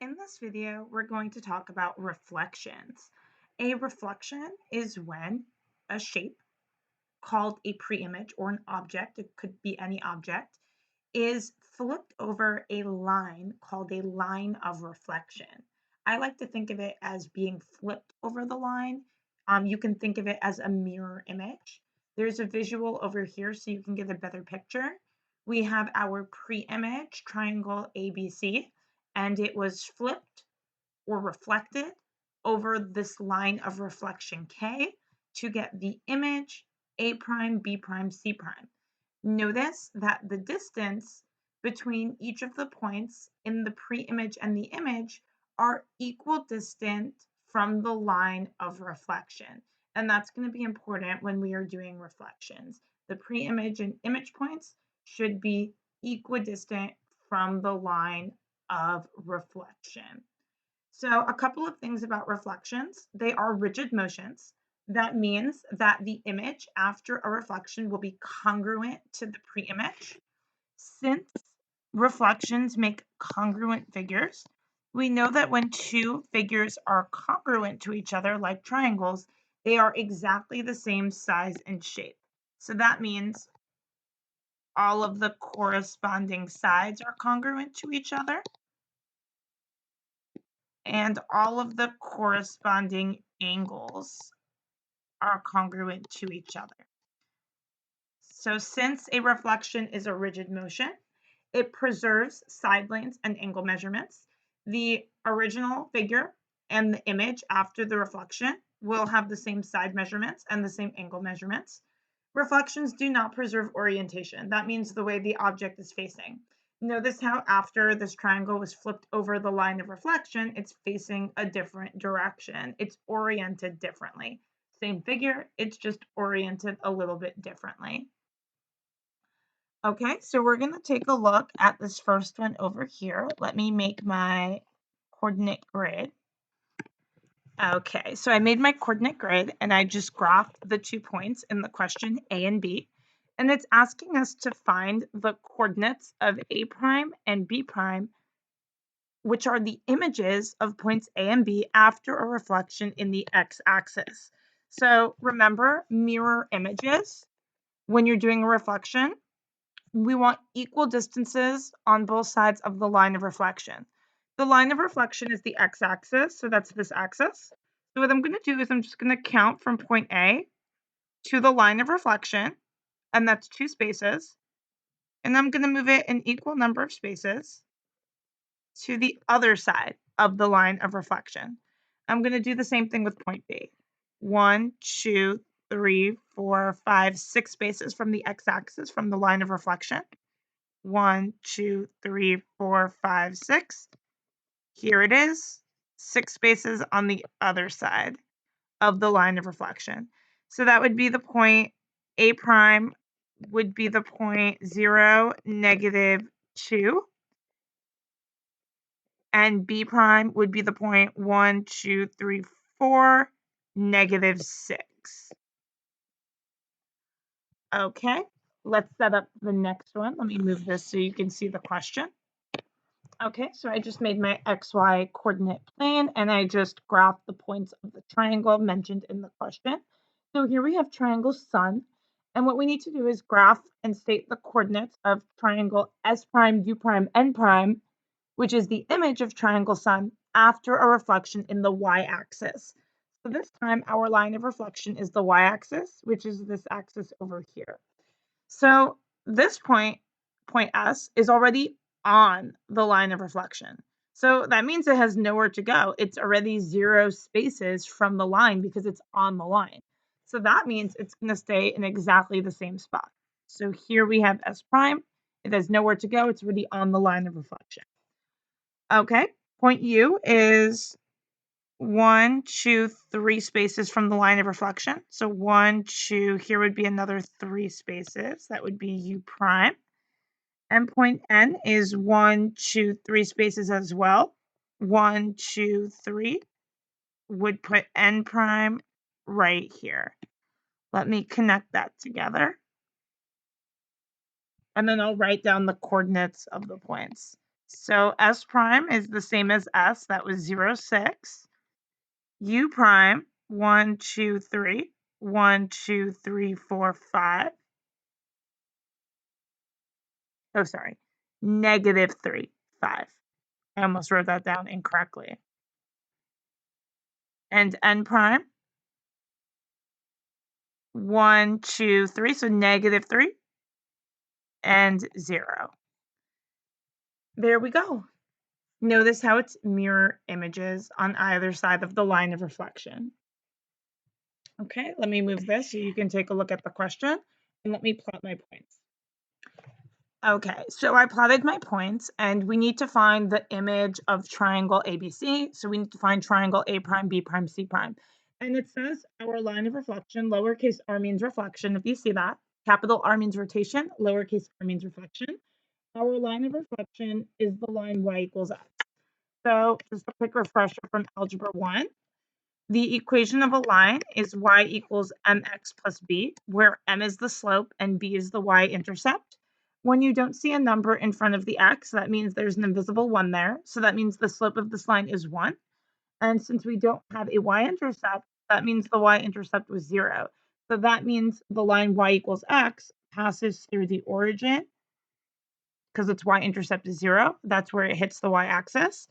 In this video, we're going to talk about reflections. A reflection is when a shape called a preimage or an object, it could be any object, is flipped over a line called a line of reflection. I like to think of it as being flipped over the line. You can think of it as a mirror image. There's a visual over here so you can get a better picture. We have our pre-image triangle ABC, and it was flipped or reflected over this line of reflection K to get the image A prime, B prime, C prime. Notice that the distance between each of the points in the pre-image and the image are equal distant from the line of reflection. And that's going to be important when we are doing reflections. The pre-image and image points should be equidistant from the line of reflection. So, a couple of things about reflections. They are rigid motions. That means that the image after a reflection will be congruent to the pre-image. Since reflections make congruent figures, we know that when two figures are congruent to each other, like triangles, they are exactly the same size and shape. So that means all of the corresponding sides are congruent to each other, and all of the corresponding angles are congruent to each other. So since a reflection is a rigid motion, it preserves side lanes and angle measurements. The original figure and the image after the reflection will have the same side measurements and the same angle measurements. Reflections do not preserve orientation. That means the way the object is facing. Notice how after this triangle was flipped over the line of reflection, it's facing a different direction. It's oriented differently. Same figure, it's just oriented a little bit differently. Okay, so we're going to take a look at this first one over here. Let me make my coordinate grid. Okay, so I made my coordinate grid and I just graphed the 2 points in the question A and B. And it's asking us to find the coordinates of A prime and B prime, which are the images of points A and B after a reflection in the x-axis. So remember, mirror images, when you're doing a reflection, we want equal distances on both sides of the line of reflection. The line of reflection is the x-axis, so that's this axis. So what I'm going to do is I'm just going to count from point A to the line of reflection, and that's 2 spaces. And I'm going to move it an equal number of spaces to the other side of the line of reflection. I'm going to do the same thing with point B. 1, 2, 3, 4, 5, 6 spaces from the x-axis from the line of reflection. 1, 2, 3, 4, 5, 6. Here it is, 6 spaces on the other side of the line of reflection. So that would be the point A prime would be the point 0, -2, and B prime would be the point 1, 2, 3, 4, -6. Okay, let's set up the next one. Let me move this so you can see the question. Okay, so I just made my XY coordinate plane and I just graphed the points of the triangle mentioned in the question. So here we have triangle sun. And what we need to do is graph and state the coordinates of triangle S prime, U prime, N prime, which is the image of triangle sun after a reflection in the y-axis. So this time our line of reflection is the y-axis, which is this axis over here. So this point S, is already on the line of reflection. So that means it has nowhere to go. It's already 0 spaces from the line because it's on the line. So that means it's going to stay in exactly the same spot. So here we have S prime. It has nowhere to go. It's already on the line of reflection. Okay, point U is 1, 2, 3 spaces from the line of reflection. So 1, 2, here would be another 3 spaces. That would be U prime. And point N is 1, 2, 3 spaces as well. 1, 2, 3 would put N prime right here. Let me connect that together. And then I'll write down the coordinates of the points. So S prime is the same as S. That was 0, 6. U prime, 1, 2, 3. 1, 2, 3, 4, 5. Oh, sorry. -3, 5. I almost wrote that down incorrectly. And N prime, 1, 2, 3. So -3 and 0. There we go. Notice how it's mirror images on either side of the line of reflection. Okay, let me move this so you can take a look at the question and let me plot my points. Okay, so I plotted my points and we need to find the image of triangle ABC. So we need to find triangle A prime, B prime, C prime. And it says our line of reflection, lowercase r means reflection, if you see that. Capital R means rotation, lowercase r means reflection. Our line of reflection is the line y equals x. So just a quick refresher from Algebra 1. The equation of a line is y equals mx plus b, where m is the slope and b is the y-intercept. When you don't see a number in front of the x, that means there's an invisible 1 there. So that means the slope of this line is 1. And since we don't have a y-intercept, that means the y-intercept was 0. So that means the line y equals x passes through the origin because its y-intercept is 0. That's where it hits the y-axis.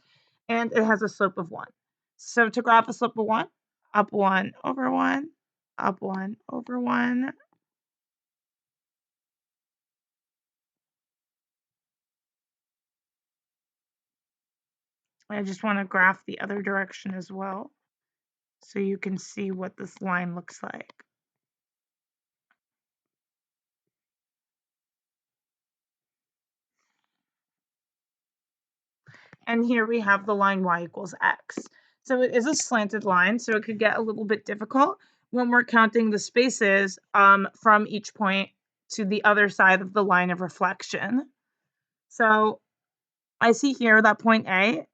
And it has a slope of 1. So to graph a slope of 1, up 1 over 1, up 1 over 1. I just want to graph the other direction as well so you can see what this line looks like. And here we have the line y equals x. So it is a slanted line, so it could get a little bit difficult when we're counting the spaces from each point to the other side of the line of reflection. So I see here that point A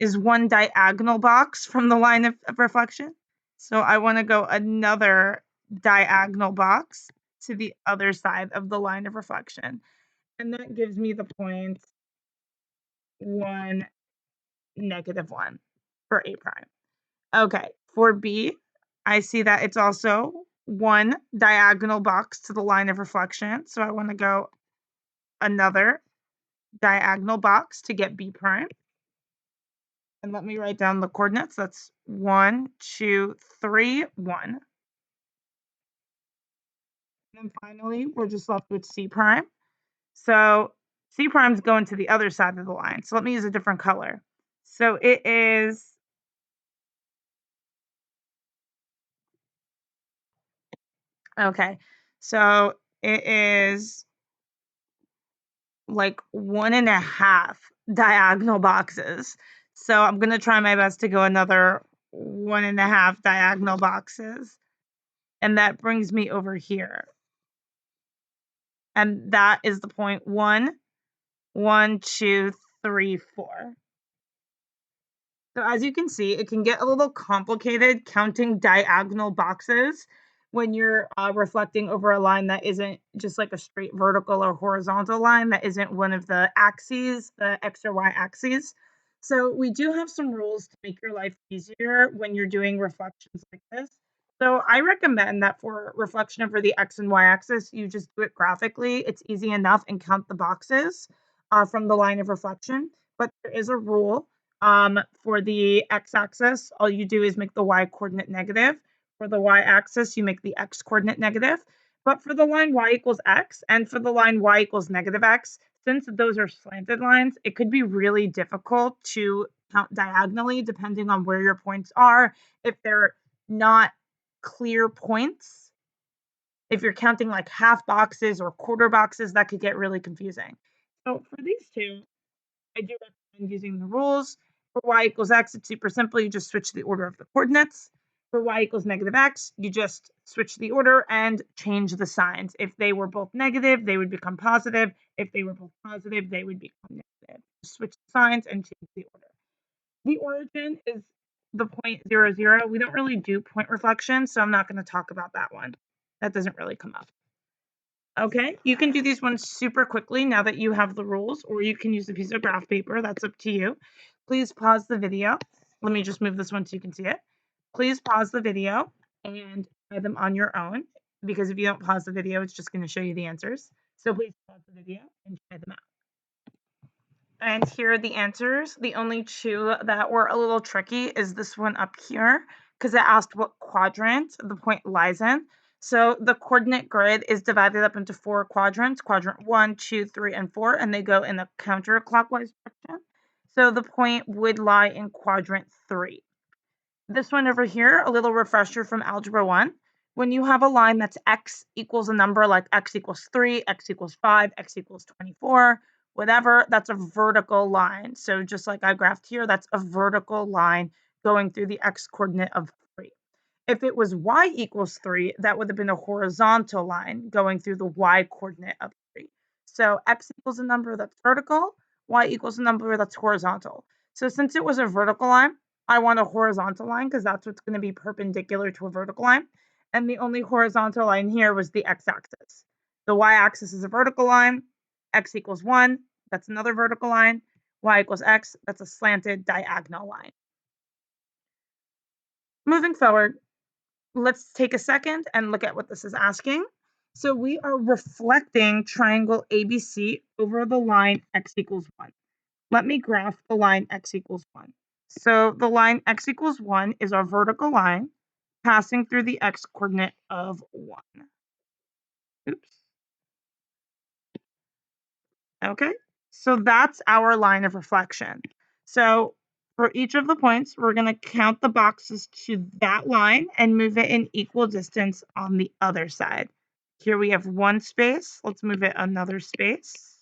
is one diagonal box from the line of reflection. So I want to go another diagonal box to the other side of the line of reflection. And that gives me the points 1, -1 for A prime. Okay, for B, I see that it's also one diagonal box to the line of reflection. So I want to go another diagonal box to get B prime. And let me write down the coordinates. That's 1, 2, 3, 1. And then finally, we're just left with C prime. So C prime's going to the other side of the line. So let me use a different color. So it is okay. So it is like 1.5 diagonal boxes. So I'm gonna try my best to go another 1.5 diagonal boxes. And that brings me over here. And that is the point 1, 1, 2, 3, 4. So as you can see, it can get a little complicated counting diagonal boxes when you're reflecting over a line that isn't just like a straight vertical or horizontal line that isn't one of the axes, the X or Y axes. So we do have some rules to make your life easier when you're doing reflections like this. So I recommend that for reflection over the X and Y axis, you just do it graphically. It's easy enough and count the boxes from the line of reflection. But there is a rule for the x-axis, all you do is make the y-coordinate negative. For the y-axis, you make the x-coordinate negative. But for the line y equals x and for the line y equals -x, since those are slanted lines, it could be really difficult to count diagonally depending on where your points are. If they're not clear points, if you're counting like half boxes or quarter boxes, that could get really confusing. So for these two, I do recommend using the rules. For y equals x, it's super simple. You just switch the order of the coordinates. For y equals -x, you just switch the order and change the signs. If they were both negative, they would become positive. If they were both positive, they would become negative. Switch the signs and change the order. The origin is the point 0, 0. We don't really do point reflection, so I'm not going to talk about that one. That doesn't really come up. Okay, you can do these ones super quickly now that you have the rules, or you can use a piece of graph paper. That's up to you. Please pause the video. Let me just move this one so you can see it. Please pause the video and try them on your own, because if you don't pause the video, it's just going to show you the answers. So please pause the video and try them out. And here are the answers. The only two that were a little tricky is this one up here, because it asked what quadrant the point lies in. So the coordinate grid is divided up into 4 quadrants, quadrant 1, 2, 3, and 4, and they go in a counterclockwise direction. So the point would lie in quadrant 3. This one over here, a little refresher from Algebra 1. When you have a line that's x equals a number like x equals 3, x equals 5, x equals 24, whatever, that's a vertical line. So just like I graphed here, that's a vertical line going through the x coordinate of 3. If it was y equals 3, that would have been a horizontal line going through the y coordinate of 3. So x equals a number that's vertical, y equals a number that's horizontal. So since it was a vertical line, I want a horizontal line because that's what's going to be perpendicular to a vertical line. And the only horizontal line here was the x-axis. The y-axis is a vertical line. X equals 1, that's another vertical line. Y equals x, that's a slanted diagonal line. Moving forward, let's take a second and look at what this is asking. So we are reflecting triangle ABC over the line x equals 1. Let me graph the line x equals 1. So the line x equals 1 is our vertical line passing through the x coordinate of 1. Oops. Okay, so that's our line of reflection. So for each of the points, we're going to count the boxes to that line and move it in equal distance on the other side. Here we have one space. Let's move it another space.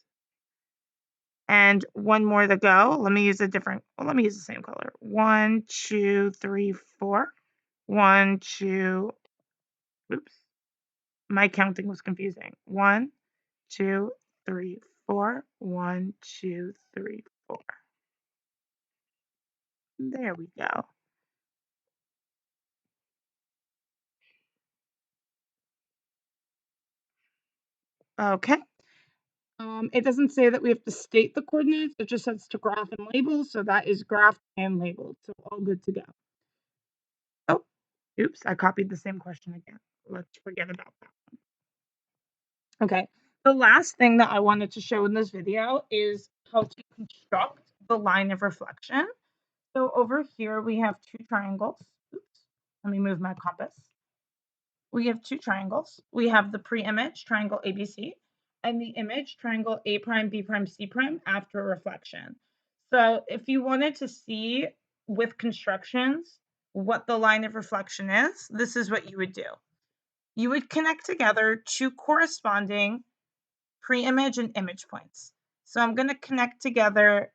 And one more to go. Let me use a different, well, let me use the same color. 1, 2, 3, 4. 1, 2, oops. My counting was confusing. 1, 2, 3, 4. 1, 2, 3, 4. There we go. Okay. It doesn't say that we have to state the coordinates. It just says to graph and label. So that is graphed and labeled. So all good to go. Oh, oops. I copied the same question again. Let's forget about that. Okay. The last thing that I wanted to show in this video is how to construct the line of reflection. So over here, we have two triangles. Oops. Let me move my compass. We have two triangles. We have the pre-image triangle ABC and the image triangle A prime, B prime, C prime after reflection. So if you wanted to see with constructions what the line of reflection is, this is what you would do. You would connect together two corresponding pre-image and image points. So I'm going to connect together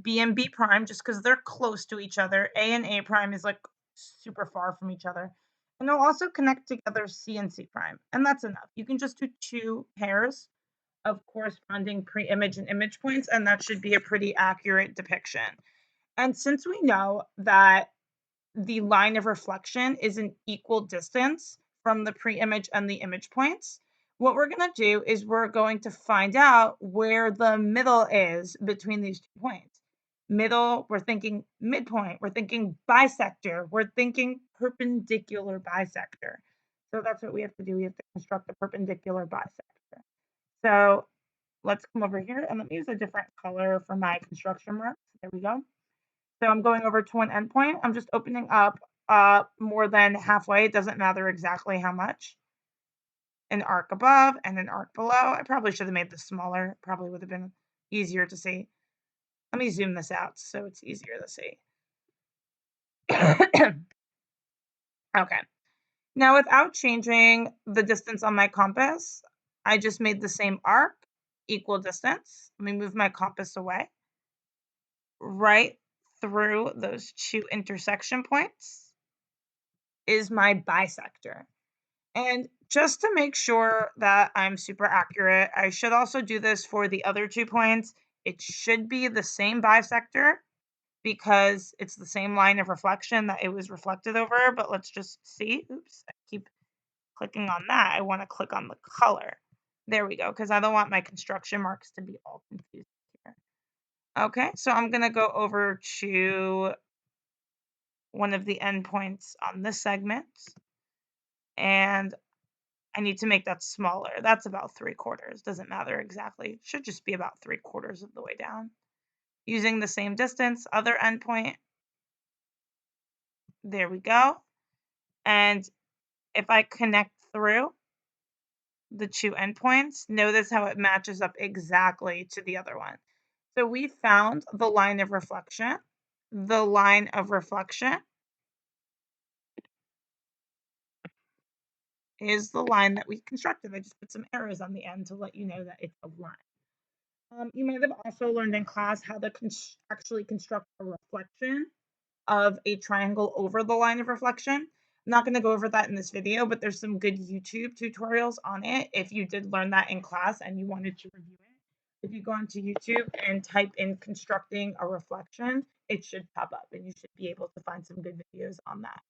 B and B prime just because they're close to each other. A and A prime is like super far from each other. And I'll also connect together C and C prime. And that's enough. You can just do two pairs of corresponding pre-image and image points, and that should be a pretty accurate depiction. And since we know that the line of reflection is an equal distance from the pre-image and the image points, what we're going to do is we're going to find out where the middle is between these 2 points. Middle, we're thinking midpoint, we're thinking bisector, we're thinking perpendicular bisector. So that's what we have to do. We have to construct a perpendicular bisector. So let's come over here and let me use a different color for my construction marks. There we go. So I'm going over to one endpoint. I'm just opening up more than halfway. It doesn't matter exactly how much. An arc above and an arc below. I probably should have made this smaller. Probably would have been easier to see. Let me zoom this out so it's easier to see. Okay. Now without changing the distance on my compass, I just made the same arc, equal distance. Let me move my compass away. Right through those two intersection points is my bisector. And just to make sure that I'm super accurate, I should also do this for the other 2 points. It should be the same bisector because it's the same line of reflection that it was reflected over, but let's just see. Oops, I keep clicking on that. I want to click on the color. There we go, because I don't want my construction marks to be all confused here. Okay, so I'm going to go over to one of the endpoints on this segment, and I need to make that smaller. That's about 3/4. Doesn't matter exactly. It should just be about 3/4 of the way down. Using the same distance, other endpoint. There we go. And if I connect through the two endpoints, notice how it matches up exactly to the other one. So we found the line of reflection. The line of reflection is the line that we constructed. I just put some arrows on the end to let you know that it's a line. You might have also learned in class how to actually construct a reflection of a triangle over the line of reflection. I'm not going to go over that in this video, but there's some good YouTube tutorials on it if you did learn that in class and you wanted to review it. If you go onto YouTube and type in constructing a reflection, it should pop up and you should be able to find some good videos on that.